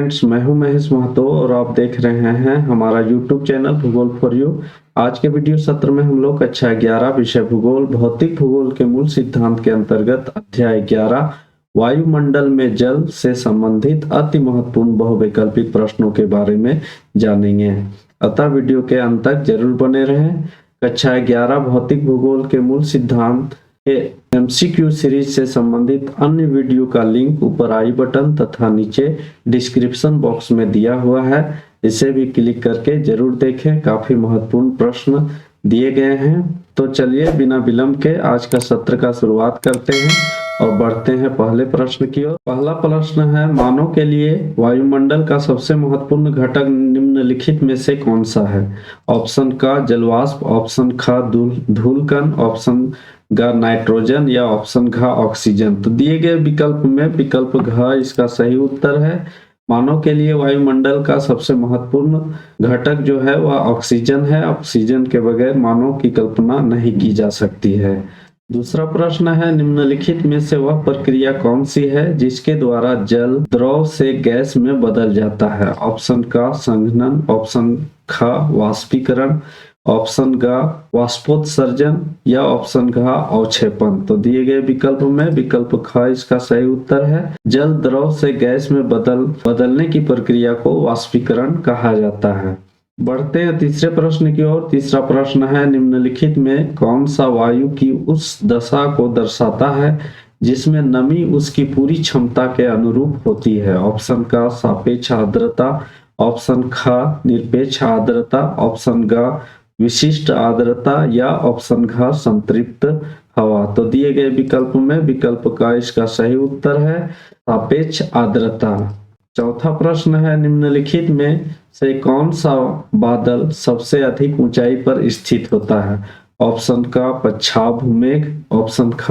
Friends, मैं हूं महेश महतो और आप देख रहे हैं हमारा यूट्यूब चैनल भूगोल फॉर यू। आज के वीडियो सत्र में हम लोग कक्षा 11 विषय भूगोल भौतिक भूगोल के मूल सिद्धांत के अंतर्गत अध्याय 11 वायुमंडल में जल से संबंधित अति महत्वपूर्ण बहुविकल्पित प्रश्नों के बारे में जानेंगे। अतः वीडियो के अंत तक जरूर बने रहें। कक्षा 11 भौतिक भूगोल के मूल सिद्धांत के MCQ सीरीज से संबंधित अन्य वीडियो का लिंक ऊपर आई बटन तथा नीचे डिस्क्रिप्शन बॉक्स में दिया हुआ है, इसे भी क्लिक करके जरूर देखें। काफी महत्वपूर्ण प्रश्न दिए गए हैं। तो चलिए बिना विलंब के आज का सत्र का शुरुआत करते हैं और बढ़ते हैं पहले प्रश्न की ओर। पहला प्रश्न है, मानव के लिए वायुमंडल का सबसे महत्वपूर्ण घटक निम्नलिखित में से कौन सा है? ऑप्शन का जलवाष्प, ऑप्शन ख धूलकण, ऑप्शन ग नाइट्रोजन या ऑप्शन घ ऑक्सीजन। तो दिए गए विकल्प में विकल्प घ इसका सही उत्तर है। मानव के लिए वायुमंडल का सबसे महत्वपूर्ण घटक जो है वह ऑक्सीजन है। ऑक्सीजन के बगैर मानव की कल्पना नहीं की जा सकती है। दूसरा प्रश्न है, निम्नलिखित में से वह प्रक्रिया कौन सी है जिसके द्वारा जल द्रव से गैस में बदल जाता है? ऑप्शन का संघनन, ऑप्शन ख वाष्पीकरण, ऑप्शन ग वाष्पोत्सर्जन या ऑप्शन घ अवक्षेपण। तो दिए गए विकल्प में विकल्प ख इसका सही उत्तर है। जल द्रव से गैस में बदलने की प्रक्रिया को वाष्पीकरण कहा जाता है। बढ़ते हैं तीसरे प्रश्न की ओर। तीसरा प्रश्न है, निम्नलिखित में कौन सा वायु की उस दशा को दर्शाता है जिसमें नमी उसकी पूरी क्षमता के अनुरूप होती है? ऑप्शन का सापेक्ष आर्द्रता, ऑप्शन ख निरपेक्ष आर्द्रता, ऑप्शन ग विशिष्ट आर्द्रता या ऑप्शन घ संतृप्त हवा। तो दिए गए विकल्प में विकल्प का इसका सही उत्तर है सापेक्ष आर्द्रता। चौथा प्रश्न है, निम्नलिखित में से कौन सा बादल सबसे अधिक ऊंचाई पर स्थित होता है? ऑप्शन का पच्छाभ मेघ, ऑप्शन ख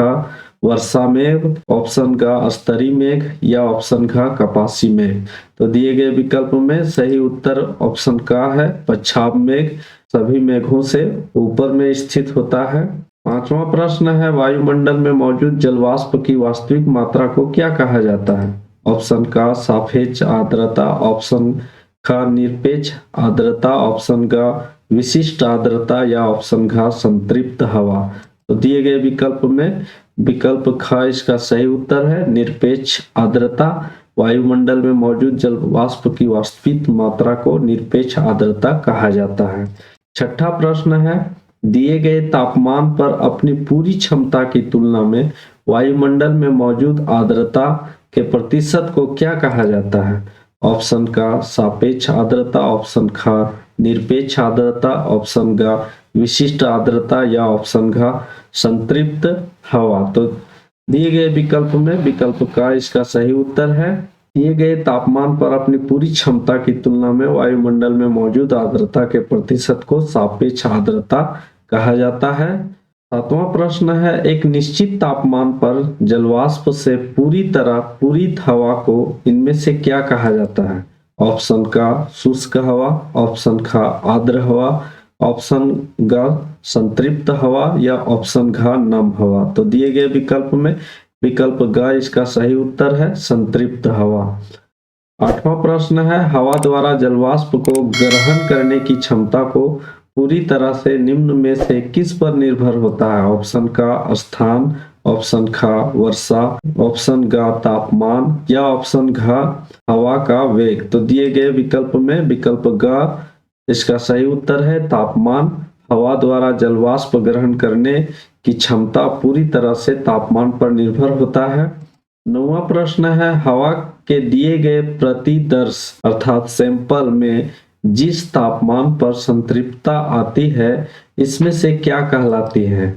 वर्षा मेघ, ऑप्शन ग स्तरी मेघ या ऑप्शन घ कपासी मेघ। तो दिए गए विकल्प में सही उत्तर ऑप्शन का है पच्छाभ मेघ। सभी मेघों से ऊपर में स्थित होता है। पांचवा प्रश्न है, वायुमंडल में मौजूद जलवाष्प की वास्तविक मात्रा को क्या कहा जाता है? ऑप्शन का सापेक्ष आर्द्रता, ऑप्शन ख निरपेक्ष आर्द्रता, ऑप्शन ग विशिष्ट आर्द्रता या ऑप्शन घ संतृप्त हवा। तो दिए गए विकल्प में विकल्प ख इसका सही उत्तर है निरपेक्ष आर्द्रता। वायुमंडल में मौजूद जलवाष्प की वास्तविक मात्रा को निरपेक्ष आर्द्रता कहा जाता है। छठा प्रश्न है, दिए गए तापमान पर अपनी पूरी क्षमता की तुलना में वायुमंडल में मौजूद आर्द्रता के प्रतिशत को क्या कहा जाता है? ऑप्शन का सापेक्ष आर्द्रता, ऑप्शन ख निरपेक्ष आर्द्रता, ऑप्शन ग विशिष्ट आर्द्रता या ऑप्शन घ संतृप्त हवा। तो दिए गए विकल्प में विकल्प का इसका सही उत्तर है। दिए गए तापमान पर अपनी पूरी क्षमता की तुलना में वायुमंडल में मौजूद आर्द्रता के प्रतिशत को सापेक्ष आर्द्रता कहा जाता है। सातवां प्रश्न है, एक निश्चित तापमान पर जलवाष्प से पूरित हवा को इनमें से क्या कहा जाता है? ऑप्शन का शुष्क हवा, ऑप्शन ख आर्द्र हवा, ऑप्शन ग संतृप्त हवा या ऑप्शन घ नम हवा। तो दिए गए विकल्प में विकल्प ग इसका सही उत्तर है संतृप्त हवा। आठवां प्रश्न है, हवा द्वारा जलवाष्प को ग्रहण करने की क्षमता को पूरी तरह से निम्न में से किस पर निर्भर होता है? ऑप्शन का स्थान, ऑप्शन ख वर्षा, ऑप्शन ग तापमान या ऑप्शन घ हवा का वेग। तो दिए गए विकल्प में विकल्प ग इसका सही उत्तर है तापमान। हवा द्वारा जलवाष्प ग्रहण करने की क्षमता पूरी तरह से तापमान पर निर्भर होता है। नौवां प्रश्न है, हवा के दिए गए प्रतिदर्श अर्थात सैंपल में जिस तापमान पर संतृप्तता आती है इसमें से क्या कहलाती है?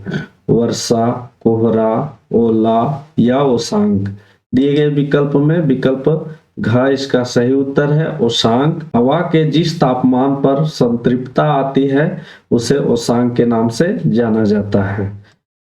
वर्षा, कोहरा, ओला या ओसांग। दिए गए विकल्प में विकल्प घ इसका सही उत्तर है ओसांग। हवा के जिस तापमान पर संतृप्तता आती है उसे ओसांग के नाम से जाना जाता है।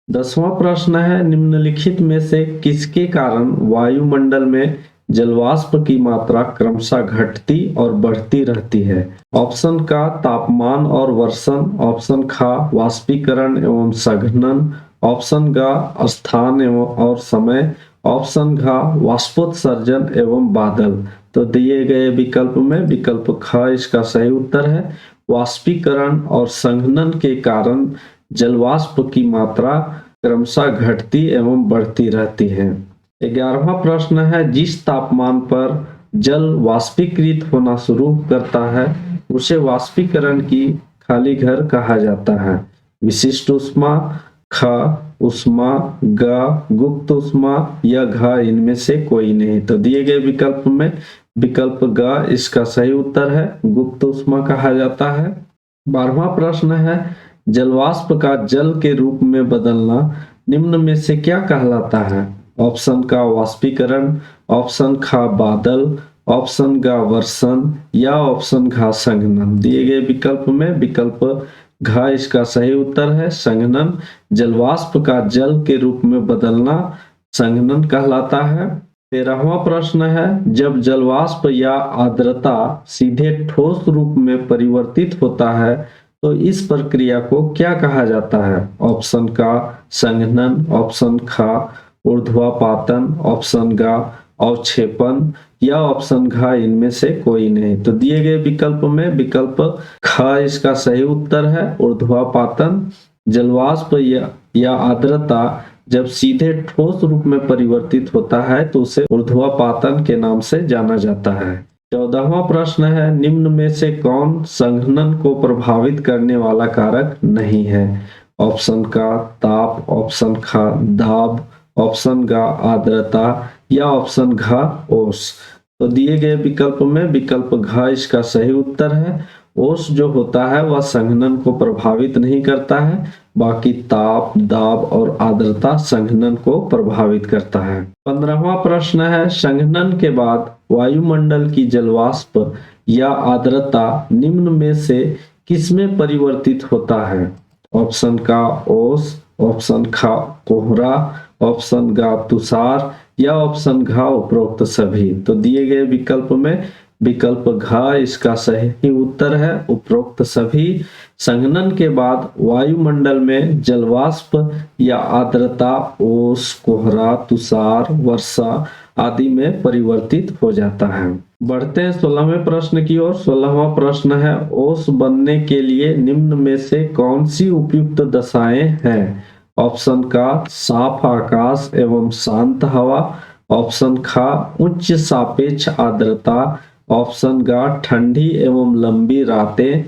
10वां प्रश्न है, निम्नलिखित में से किसके कारण वायुमंडल में जलवाष्प की मात्रा क्रमशः घटती और बढ़ती रहती है? ऑप्शन का तापमान और वर्षण, ऑप्शन ख वाष्पीकरण एवं संघनन, ऑप्शन ग स्थान एवं और समय, ऑप्शन घ वाष्पोत्सर्जन एवं बादल। तो दिए गए विकल्प में विकल्प ख इसका सही उत्तर है। वाष्पीकरण और संघनन के कारण जलवाष्प की मात्रा क्रमशः घटती एवं बढ़ती रहती है। 11वां प्रश्न है, जिस तापमान पर जल वाष्पीकृत होना शुरू करता है उसे वाष्पीकरण की खाली घर कहा जाता है। विशिष्ट ऊष्मा, ख ऊष्मा, ग गुप्त ऊष्मा या घ इनमें से कोई नहीं। तो दिए गए विकल्प में विकल्प ग इसका सही उत्तर है, गुप्त ऊष्मा कहा जाता है। 12वां प्रश्न है, जलवाष्प का जल के रूप में बदलना निम्न में से क्या कहलाता है? ऑप्शन का वाष्पीकरण, ऑप्शन ख बादल, ऑप्शन ग वर्षण या ऑप्शन घ संघनन। दिए गए विकल्प में विकल्प घ इसका सही उत्तर है, संघनन। जलवाष्प का जल के रूप में बदलना संघनन कहलाता है। 13वां प्रश्न है, जब जलवाष्प या आर्द्रता सीधे ठोस रूप में परिवर्तित होता है तो इस प्रक्रिया को क्या कहा जाता है? ऑप्शन का संघनन, ऑप्शन ख ऊर्ध्वापातन, ऑप्शन ग अवक्षेपण या ऑप्शन घ इनमें से कोई नहीं। तो दिए गए विकल्प में विकल्प ख इसका सही उत्तर है, ऊर्ध्वापातन। जलवाष्प या आर्द्रता जब सीधे ठोस रूप में परिवर्तित होता है तो उसे ऊर्ध्वापातन के नाम से जाना जाता है। 14वां प्रश्न है, निम्न में से कौन संघनन को प्रभावित करने वाला कारक नहीं है? ऑप्शन का ताप, ऑप्शन ख दाब, ऑप्शन ग आर्द्रता या ऑप्शन घ ओस। तो दिए गए विकल्प में विकल्प घ इसका सही उत्तर है। ओस जो होता है वह संघनन को प्रभावित नहीं करता है, बाकी ताप, दाब और आर्द्रता संघनन को प्रभावित करता है। 15वां प्रश्न है, संघनन के बाद वायुमंडल की जलवाष्प या आर्द्रता निम्न में से किसमें परिवर्तित होता है? ऑप्शन का ओस, ऑप्शन ख कोहरा, ऑप्शन ग तुषार या ऑप्शन घ उपरोक्त सभी। तो दिए गए विकल्प में विकल्प घ इसका सही उत्तर है, उपरोक्त सभी। संघनन के बाद वायुमंडल में जलवाष्प या आर्द्रता ओस, कोहरा, तुषार, वर्षा आदि में परिवर्तित हो जाता है। बढ़ते हैं 16वें प्रश्न की ओर। 16वां प्रश्न है, ओस बनने के लिए निम्न में से कौन सी उपयुक्त दशाएं हैं? ऑप्शन का साफ आकाश एवं शांत हवा, ऑप्शन ख उच्च सापेक्ष आर्द्रता, ऑप्शन ग ठंडी एवं लंबी रातें,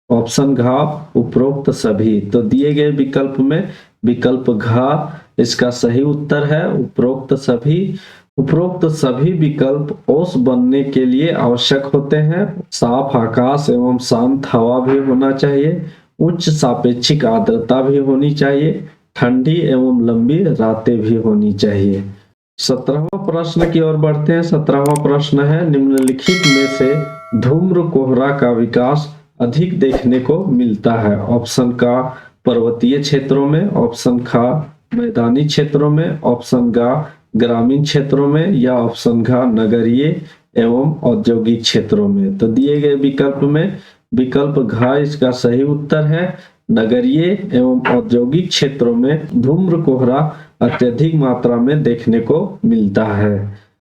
ऑप्शन घ उपरोक्त सभी। तो दिए गए विकल्प में विकल्प घ इसका सही उत्तर है, उपरोक्त सभी। उपरोक्त सभी विकल्प ओस बनने के लिए आवश्यक होते हैं। साफ आकाश एवं शांत हवा भी होना चाहिए, उच्च सापेक्षिक आर्द्रता भी होनी चाहिए, ठंडी एवं लंबी रातें भी होनी चाहिए। 17वां प्रश्न की ओर बढ़ते हैं। 17वां प्रश्न है, निम्नलिखित में से धूम्र कोहरा का विकास अधिक देखने को मिलता है? ऑप्शन का पर्वतीय क्षेत्रों में, ऑप्शन ख मैदानी क्षेत्रों में, ऑप्शन ग ग्रामीण क्षेत्रों में या ऑप्शन घ नगरीय एवं औद्योगिक क्षेत्रों में। तो दिए गए विकल्प में विकल्प घ इसका सही उत्तर है, नगरीय एवं औद्योगिक क्षेत्रों में धूम्र कोहरा अत्यधिक मात्रा में देखने को मिलता है।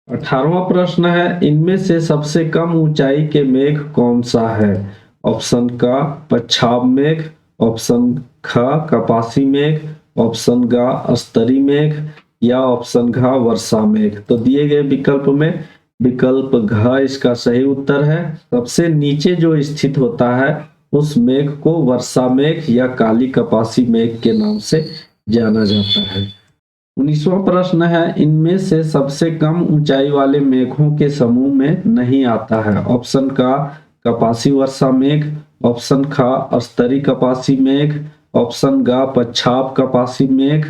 18वां प्रश्न है, इनमें से सबसे कम ऊंचाई के मेघ कौन सा है? ऑप्शन का पच्छाव मेघ, ऑप्शन ख कपासी मेघ, ऑप्शन ग स्तरी मेघ या ऑप्शन घ वर्षा मेघ। तो दिए गए विकल्प में विकल्प घ इसका सही उत्तर है। सबसे नीचे जो स्थित होता है उस मेघ को वर्षा मेघ या काली कपासी मेघ के नाम से जाना जाता है। 19वां प्रश्न है, इनमें से सबसे कम ऊंचाई वाले मेघों के समूह में नहीं आता है? ऑप्शन का कपासी वर्षा मेघ, ऑप्शन ख स्तरी कपासी मेघ, ऑप्शन ग पच्छाव कपासी मेघ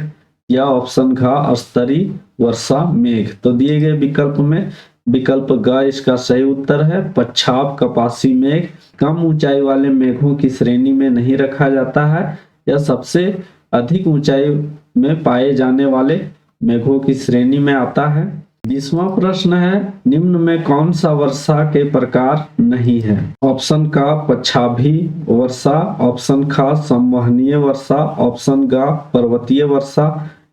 या ऑप्शन घ स्तरी वर्षा मेघ। तो दिए गए विकल्प में विकल्प ग इसका सही उत्तर है, पच्छाव कपासी मेघ कम ऊंचाई वाले मेघों की श्रेणी में नहीं रखा जाता है। यह सबसे अधिक ऊंचाई में पाए जाने वाले मेघों की श्रेणी में आता है। 20वां प्रश्न है, निम्न में कौन सा वर्षा के प्रकार नहीं है? ऑप्शन का पच्छाभी वर्षा, ऑप्शन ख संवहनीय वर्षा, ऑप्शन ग पर्वतीय वर्षा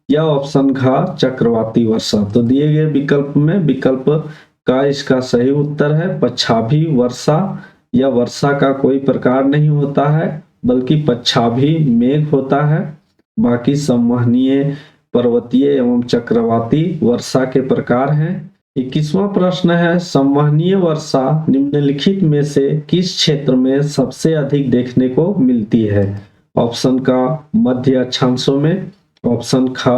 या ऑप्शन घ चक्रवाती वर्षा। तो दिए गए विकल्प में विकल्प का इसका सही उत्तर है पच्छाभी वर्षा। या वर्षा का कोई प्रकार नहीं होता है बल्कि पच्छाभी मेघ होता है। बाकी संवहनीय, पर्वतीय एवं चक्रवाती वर्षा के प्रकार हैं। 21वां प्रश्न है, संवहनीय वर्षा निम्नलिखित में से किस क्षेत्र में सबसे अधिक देखने को मिलती है? ऑप्शन का मध्य अक्षांशों में, ऑप्शन ख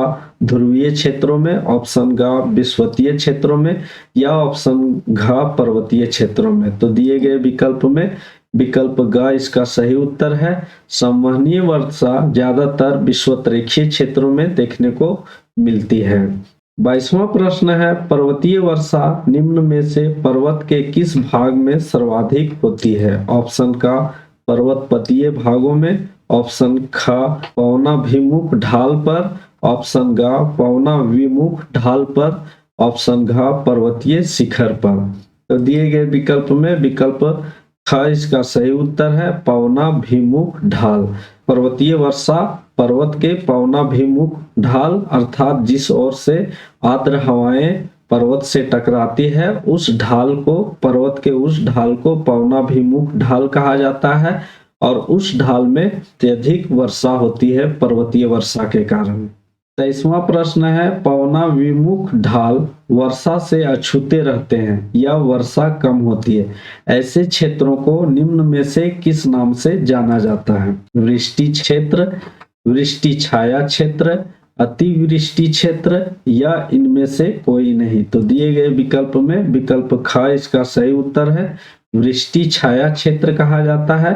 ध्रुवीय क्षेत्रों में, ऑप्शन ग विषुवतीय क्षेत्रों में या ऑप्शन घ पर्वतीय क्षेत्रों में। तो दिए गए विकल्प में विकल्प ग इसका सही उत्तर है। संवहनीय वर्षा ज्यादातर विषुवतरेखीय क्षेत्रों में देखने को मिलती है। 22वां प्रश्न है, पर्वतीय वर्षा निम्न में से पर्वत के किस भाग में सर्वाधिक होती है? ऑप्शन का पर्वतपतीय भागों में, ऑप्शन ख पवनाभिमुख ढाल पर, ऑप्शन ग पवनाभिमुख ढाल पर, ऑप्शन घ पर्वतीय शिखर पर। तो दिए गए विकल्प में विकल्प ख इसका सही उत्तर है पवनाभिमुख ढाल। पर्वतीय वर्षा पर्वत के पवनाभिमुख ढाल अर्थात जिस ओर से आर्द्र हवाएं पर्वत से टकराती है उस ढाल को, पर्वत के उस ढाल को पवनाभिमुख ढाल कहा जाता है और उस ढाल में अत्यधिक वर्षा होती है पर्वतीय वर्षा के कारण। 23वां प्रश्न है, पवनाभिमुख ढाल वर्षा से अछूते रहते हैं या वर्षा कम होती है, ऐसे क्षेत्रों को निम्न में से किस नाम से जाना जाता है? वृष्टि क्षेत्र, वृष्टि छाया क्षेत्र, अतिवृष्टि क्षेत्र या इनमें से कोई नहीं। तो दिए गए विकल्प में विकल्प ख इसका सही उत्तर है वृष्टि छाया क्षेत्र कहा जाता है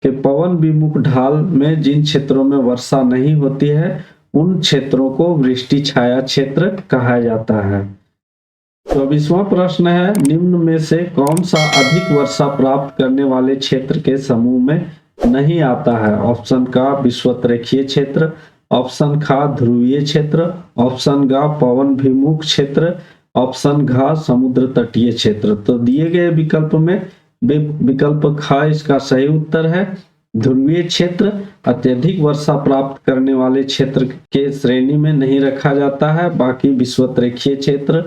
कि पवन विमुख ढाल में जिन क्षेत्रों में वर्षा नहीं होती है उन क्षेत्रों को वृष्टि छाया क्षेत्र कहा जाता है। 24वां प्रश्न है, निम्न में से कौन सा अधिक वर्षा प्राप्त करने वाले क्षेत्र के समूह में नहीं आता है? ऑप्शन का विषुवतरेखीय क्षेत्र, ऑप्शन ख ध्रुवीय क्षेत्र, ऑप्शन ग पवन विमुख क्षेत्र, ऑप्शन घ समुद्र तटीय क्षेत्र। तो दिए गए विकल्प में विकल्प ख इसका सही उत्तर है ध्रुवीय क्षेत्र अत्यधिक वर्षा प्राप्त करने वाले क्षेत्र के श्रेणी में नहीं रखा जाता है। बाकी विषुवतरेखीय क्षेत्र,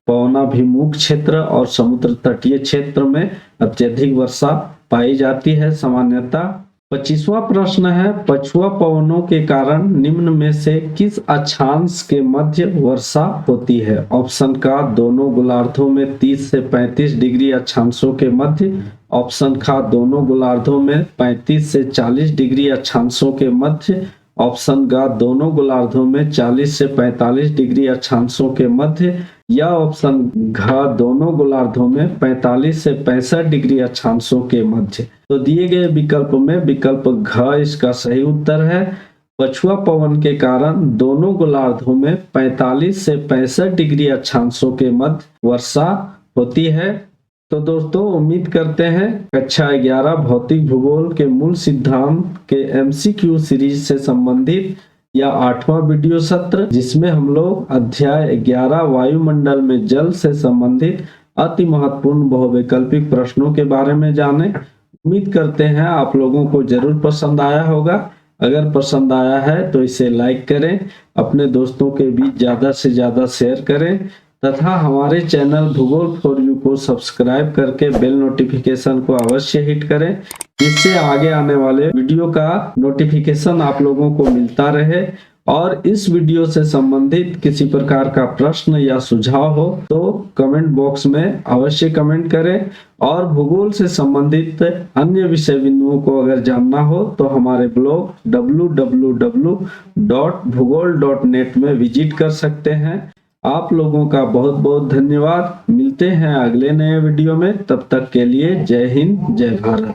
पवनाभिमुख क्षेत्र और समुद्र तटीय क्षेत्र में अत्यधिक वर्षा पाई जाती है सामान्यतः। 25वां प्रश्न है, पछुआ पवनों के कारण निम्न में से किस अक्षांश के मध्य वर्षा होती है? ऑप्शन का दोनों गोलार्धों में 30 से 35 डिग्री अक्षांशों के मध्य, ऑप्शन ख दोनों गोलार्धों में 35 से 40 डिग्री अक्षांशों के मध्य, ऑप्शन ग दोनों गोलार्धों में 40 से 45 डिग्री अक्षांशों के मध्य या ऑप्शन घ दोनों गोलार्धों में 45 से 65 डिग्री अक्षांशों के मध्य। तो दिए गए विकल्प में विकल्प घ इसका सही उत्तर है पछुआ पवन के कारण दोनों गोलार्धों में 45 से 65 डिग्री अक्षांशों के मध्य वर्षा होती है। तो दोस्तों उम्मीद करते हैं कक्षा 11 भौतिक भूगोल के मूल सिद्धांत के MCQ सीरीज से संबंधित या 8वां वीडियो सत्र जिसमें हम लोग अध्याय 11 वायुमंडल में जल से संबंधित अति महत्वपूर्ण बहुवैकल्पिक प्रश्नों के बारे में जाने। उम्मीद करते हैं आप लोगों को जरूर पसंद आया होगा। अगर पसंद आया है तो इसे लाइक करें, अपने दोस्तों के बीच ज्यादा से ज्यादा शेयर करें तथा हमारे चैनल भूगोल फॉर यू को सब्सक्राइब करके बेल नोटिफिकेशन को अवश्य हिट करें जिससे आगे आने वाले वीडियो का नोटिफिकेशन आप लोगों को मिलता रहे। और इस वीडियो से संबंधित किसी प्रकार का प्रश्न या सुझाव हो तो कमेंट बॉक्स में अवश्य कमेंट करें और भूगोल से संबंधित अन्य विषय बिंदुओं को अगर जानना हो तो हमारे ब्लॉग www.bhugol.net में विजिट कर सकते हैं। आप लोगों का बहुत बहुत धन्यवाद। मिलते हैं अगले नए वीडियो में, तब तक के लिए जय हिंद जय भारत।